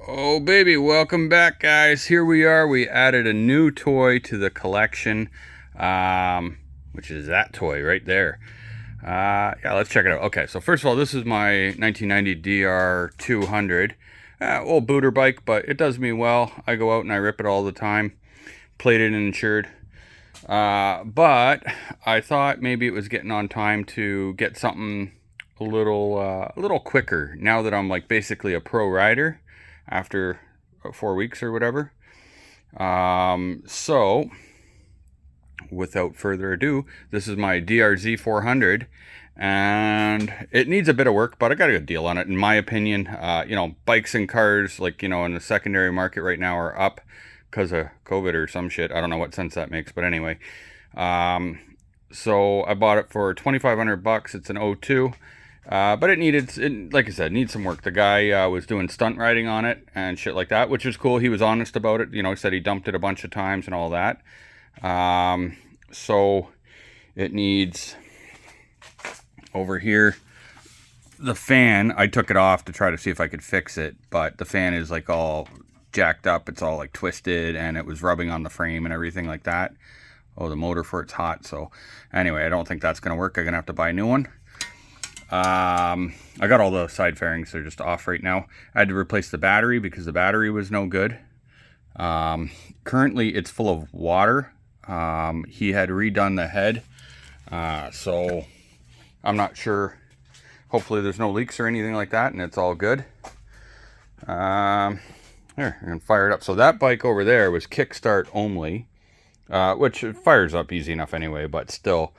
Oh baby, welcome back guys. Here we are. We added a new toy to the collection, which is that toy right there. Yeah, let's check it out. Okay, so first of all, this is my 1990 DR200. Old booter bike, but it does me well. I go out and I rip it all the time. Plated and insured. But I thought maybe it was getting on time to get something a little quicker now that I'm like basically a pro rider after 4 weeks or whatever. So without further ado, this is my DRZ 400 and it needs a bit of work, but I got a good deal on it in my opinion. Bikes and cars, like, in the secondary market right now are up because of COVID or some shit. I don't know what sense that makes, but anyway. So I bought it for 2,500 bucks. It's an O2. But like I said, needs some work. The guy was doing stunt riding on it and shit like that, which was cool. He was honest about it. He said he dumped it a bunch of times and all that. So it needs, over here, the fan. I took it off to try to see if I could fix it, but the fan is like all jacked up. It's all like twisted and it was rubbing on the frame and everything like that. Oh, the motor for it's hot. So anyway, I don't think that's going to work. I'm going to have to buy a new one. I got all the side fairings. They're just off right now. I had to replace the battery because the battery was no good. Currently it's full of water. He had redone the head. So I'm not sure. Hopefully there's no leaks or anything like that and it's all good. There, I'm gonna fire it up. So that bike over there was kickstart only, which fires up easy enough anyway, but still,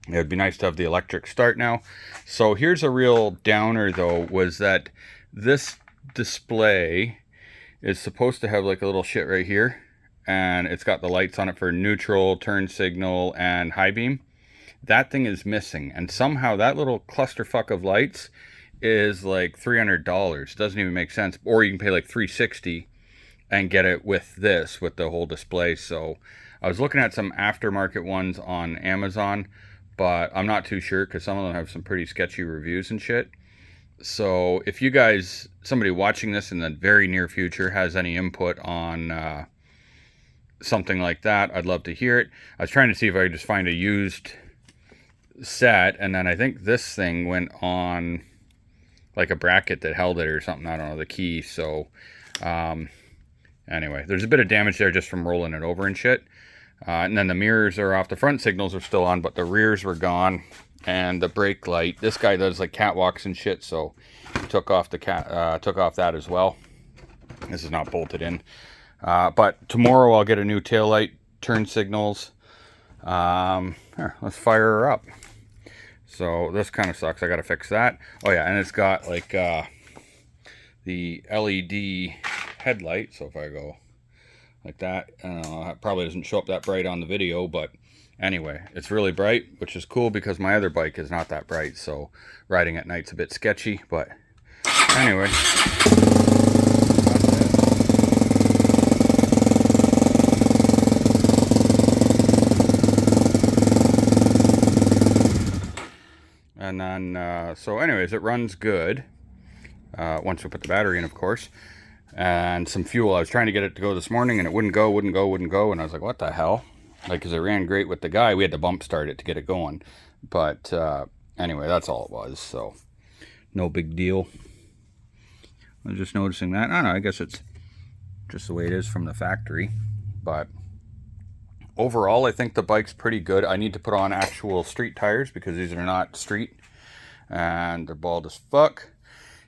it'd be nice to have the electric start now. So here's a real downer though, was that this display is supposed to have like a little shit right here. And it's got the lights on it for neutral, turn signal, and high beam. That thing is missing. And somehow that little clusterfuck of lights is like $300. Doesn't even make sense. Or you can pay like $360 and get it with this, with the whole display. So I was looking at some aftermarket ones on Amazon, but I'm not too sure because some of them have some pretty sketchy reviews and shit. So if you guys, somebody watching this in the very near future, has any input on something like that, I'd love to hear it. I was trying to see if I could just find a used set, and then I think this thing went on like a bracket that held it or something. I don't know, the key. So anyway, there's a bit of damage there just from rolling it over and shit. And then the mirrors are off. The front signals are still on, but the rears were gone. And the brake light. This guy does like catwalks and shit, so took off that as well. This is not bolted in. But tomorrow I'll get a new tail light, turn signals. Here, let's fire her up. So this kind of sucks. I got to fix that. Oh yeah, and it's got like the LED headlight. So if I go like that, it probably doesn't show up that bright on the video, but anyway, it's really bright, which is cool because my other bike is not that bright, so riding at night's a bit sketchy, but anyway. And then, so anyways, it runs good, once we put the battery in, of course. And some fuel. I was trying to get it to go this morning and it wouldn't go. And I was like, what the hell? Like, because it ran great with the guy. We had to bump start it to get it going. But anyway, that's all it was. So no big deal. I was just noticing that. I don't know. I guess it's just the way it is from the factory. But overall, I think the bike's pretty good. I need to put on actual street tires because these are not street. And they're bald as fuck.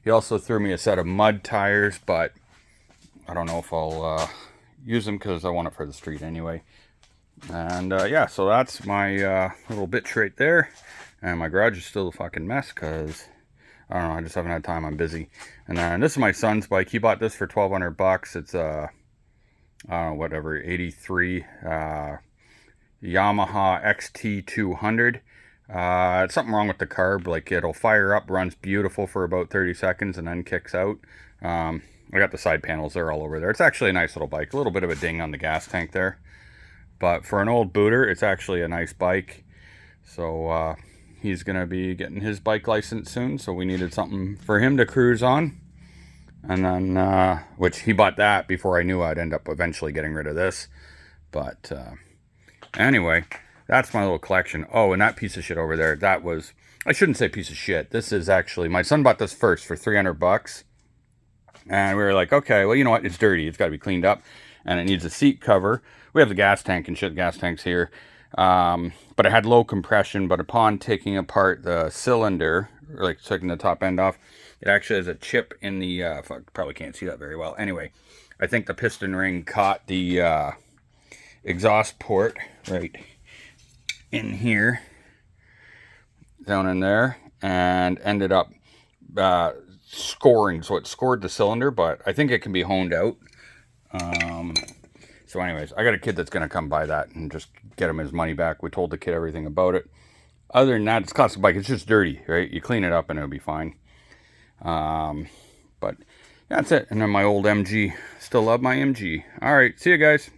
He also threw me a set of mud tires, but I don't know if I'll use them because I want it for the street anyway. And yeah, so that's my little bitch right there. And my garage is still a fucking mess because I don't know, I just haven't had time. I'm busy. And then this is my son's bike. He bought this for 1,200 bucks. It's I don't know, whatever, 83 Yamaha XT200. It's something wrong with the carb. Like, it'll fire up, runs beautiful for about 30 seconds, and then kicks out. I got the side panels, they're all over there. It's actually a nice little bike. A little bit of a ding on the gas tank there. But for an old booter, it's actually a nice bike. So he's going to be getting his bike license soon. So we needed something for him to cruise on. And then, which he bought that before I knew I'd end up eventually getting rid of this. But anyway, that's my little collection. Oh, and that piece of shit over there, that was, I shouldn't say piece of shit. This is actually, my son bought this first for 300 bucks. And we were like, okay, well, you know what? It's dirty. It's got to be cleaned up. And it needs a seat cover. We have the gas tank and shit. The gas tank's here. But it had low compression. But upon taking apart the cylinder, or like taking the top end off, it actually has a chip in the, probably can't see that very well. Anyway, I think the piston ring caught the exhaust port right in here, down in there, and ended up scoring. So it scored the cylinder, but I think it can be honed out. So anyways, I got a kid that's going to come buy that and just get him his money back. We told the kid everything about it. Other than that, it's a classic bike. It's just dirty, right? You clean it up and it'll be fine. But that's it. And then my old MG. Still love my MG. All right. See you guys.